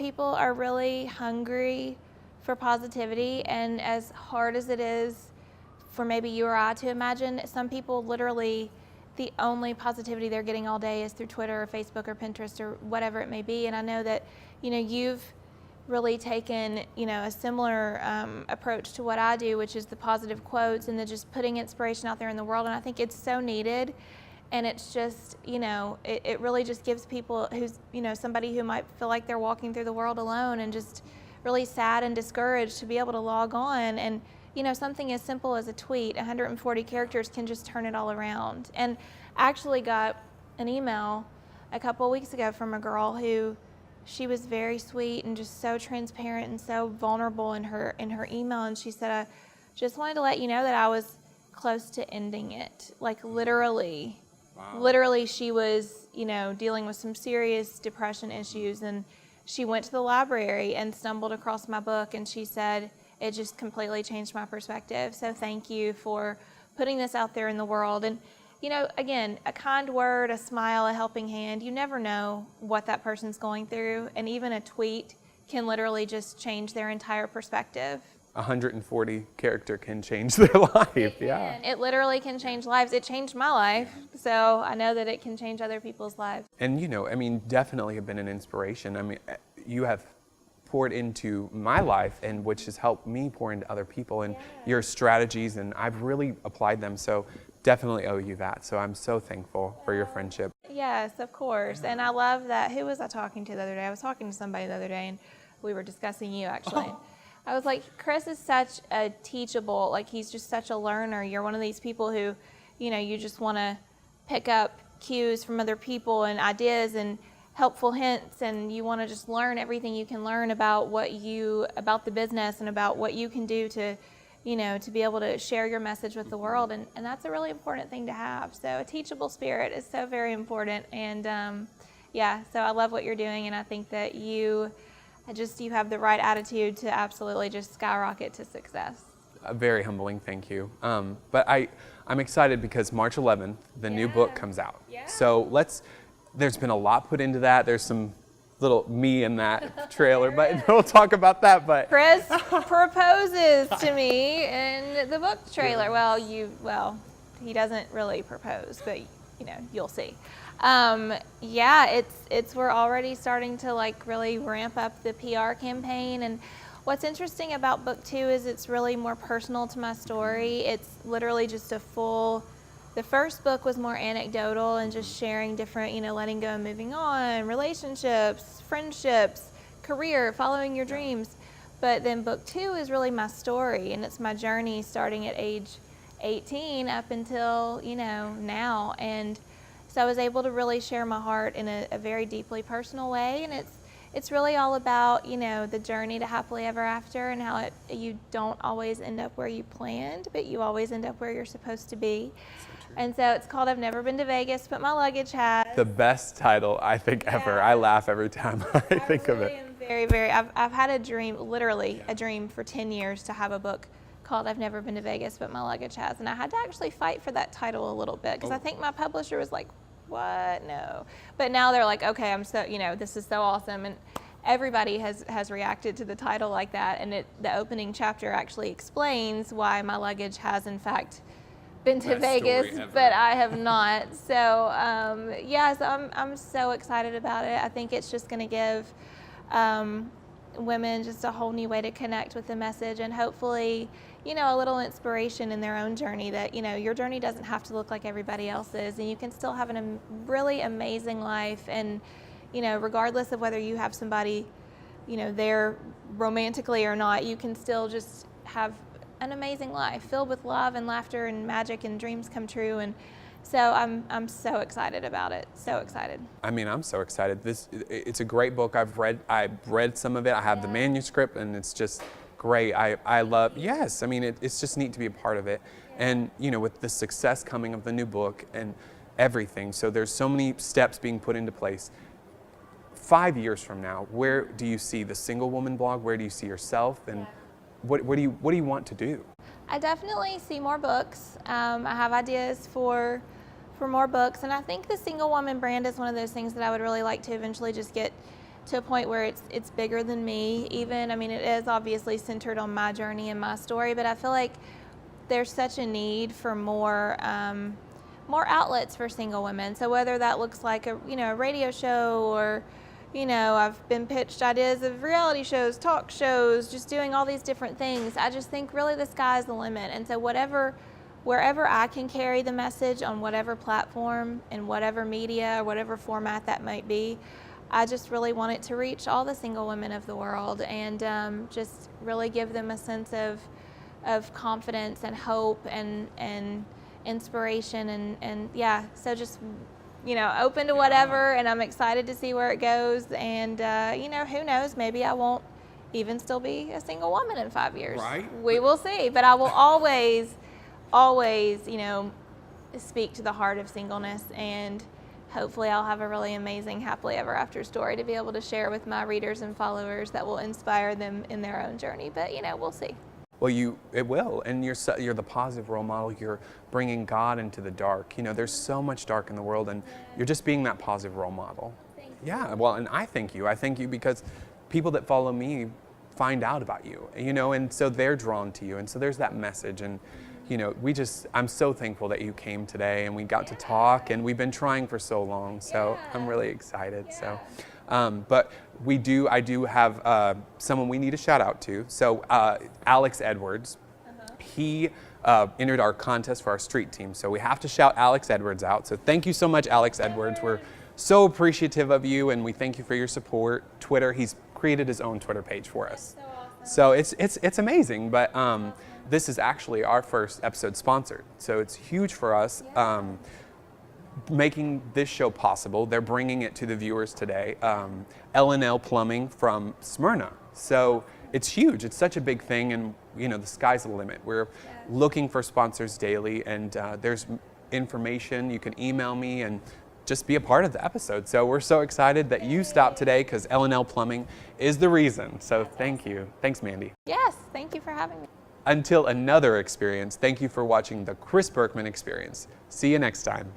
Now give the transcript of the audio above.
people are really hungry for positivity, and as hard as it is for maybe you or I to imagine, some people literally, the only positivity they're getting all day is through Twitter or Facebook or Pinterest or whatever it may be. And I know that, you've really taken, a similar approach to what I do, which is the positive quotes and the just putting inspiration out there in the world. And I think it's so needed. And it's just, it really just gives people who's, somebody who might feel like they're walking through the world alone and just really sad and discouraged to be able to log on. And, something as simple as a tweet, 140 characters can just turn it all around. And I actually got an email a couple of weeks ago from a girl who, she was very sweet and just so transparent and so vulnerable in her email. And she said, I just wanted to let you know that I was close to ending it. Like literally. Wow. Literally, she was, dealing with some serious depression issues, and she went to the library and stumbled across my book, and she said, it just completely changed my perspective. So thank you for putting this out there in the world. And, again, a kind word, a smile, a helping hand, you never know what that person's going through. And even a tweet can literally just change their entire perspective. 140 character can change their life. Yeah. It literally can change lives. It changed my life. So I know that it can change other people's lives. And, definitely have been an inspiration. You have poured into my life, and which has helped me pour into other people, and your strategies, and I've really applied them. So definitely owe you that. So I'm so thankful for your friendship. Yes, of course. And I love that. Who was I talking to the other day? I was talking to somebody the other day, and we were discussing you actually. I was like, Chris is such a teachable, like he's just such a learner. You're one of these people who, you just want to pick up cues from other people and ideas and helpful hints, and you want to just learn everything you can learn about about the business and about what you can do to, to be able to share your message with the world. And that's a really important thing to have. So a teachable spirit is so very important. And so I love what you're doing, and I think that you have the right attitude to absolutely just skyrocket to success. Very humbling, thank you. But I'm excited because March 11th, the new book comes out. Yeah. So there's been a lot put into that. There's some little me in that trailer, but we'll talk about that. But Chris proposes to me in the book trailer. Well, he doesn't really propose, but you'll see. We're already starting to really ramp up the PR campaign. And what's interesting about book 2 is it's really more personal to my story. It's literally just the first book was more anecdotal and just sharing different, letting go and moving on, relationships, friendships, career, following your dreams. But then book 2 is really my story, and it's my journey starting at age 18 up until, now. And so I was able to really share my heart in a very deeply personal way, and it's really all about, the journey to happily ever after, and how you don't always end up where you planned, but you always end up where you're supposed to be. And so it's called I've Never Been to Vegas, but my luggage has. The best title, I think, ever. I laugh every time I think of it. I am very, very, I've had a dream, literally a dream for 10 years to have a book called I've Never Been to Vegas, but my luggage has. And I had to actually fight for that title a little bit, because I think my publisher was like, what? No. But now they're like, okay, I'm so, this is so awesome. And everybody has reacted to the title like that. And the opening chapter actually explains why my luggage has, in fact, been to Vegas, but I have not. So, so I'm so excited about it. I think it's just going to give women just a whole new way to connect with the message, and hopefully, a little inspiration in their own journey that, your journey doesn't have to look like everybody else's, and you can still have a really amazing life. And, regardless of whether you have somebody, there romantically or not, you can still just have an amazing life filled with love and laughter and magic and dreams come true. And so I'm so excited about it. So excited. I'm so excited. It's a great book. I've read some of it. I have the manuscript, and it's just great. I love, it's just neat to be a part of it. And, with the success coming of the new book and everything, so there's so many steps being put into place. 5 years from now, where do you see the Single Woman blog? Where do you see yourself? And what do you want to do? I definitely see more books. I have ideas for more books, and I think the Single Woman brand is one of those things that I would really like to eventually just get to a point where it's bigger than me even. I mean, it is obviously centered on my journey and my story, but I feel like there's such a need for more outlets for single women. So whether that looks like a radio show, or I've been pitched ideas of reality shows, talk shows, just doing all these different things. I just think really the sky's the limit. And so wherever I can carry the message on whatever platform and whatever media or whatever format that might be, I just really want it to reach all the single women of the world, and just really give them a sense of confidence and hope and inspiration, and yeah, so just open to whatever, and I'm excited to see where it goes, and who knows, maybe I won't even still be a single woman in 5 years. Right. We will see, but I will always speak to the heart of singleness, and hopefully I'll have a really amazing happily ever after story to be able to share with my readers and followers that will inspire them in their own journey, but we'll see. Well, it will, and you're the positive role model. You're bringing God into the dark. There's so much dark in the world, and you're just being that positive role model. Thank you. Yeah, well, and I thank you. I thank you because people that follow me find out about you, and so they're drawn to you, and so there's that message, and I'm so thankful that you came today, and we got to talk, and we've been trying for so long, so I'm really excited. So. But I do have someone we need to shout out to. So Alex Edwards, he entered our contest for our street team. So we have to shout Alex Edwards out. So thank you so much, Alex Edwards. We're so appreciative of you, and we thank you for your support. Twitter, he's created his own Twitter page for us. So it's amazing. But this is actually our first episode sponsored. So it's huge for us. Making this show possible. They're bringing it to the viewers today. L&L Plumbing from Smyrna. So it's huge. It's such a big thing, and the sky's the limit. We're looking for sponsors daily, and there's information. You can email me and just be a part of the episode. So we're so excited that you stopped today, because L&L Plumbing is the reason. So thank you. Thanks, Mandy. Yes, thank you for having me. Until another experience, thank you for watching the Chris Berkman Experience. See you next time.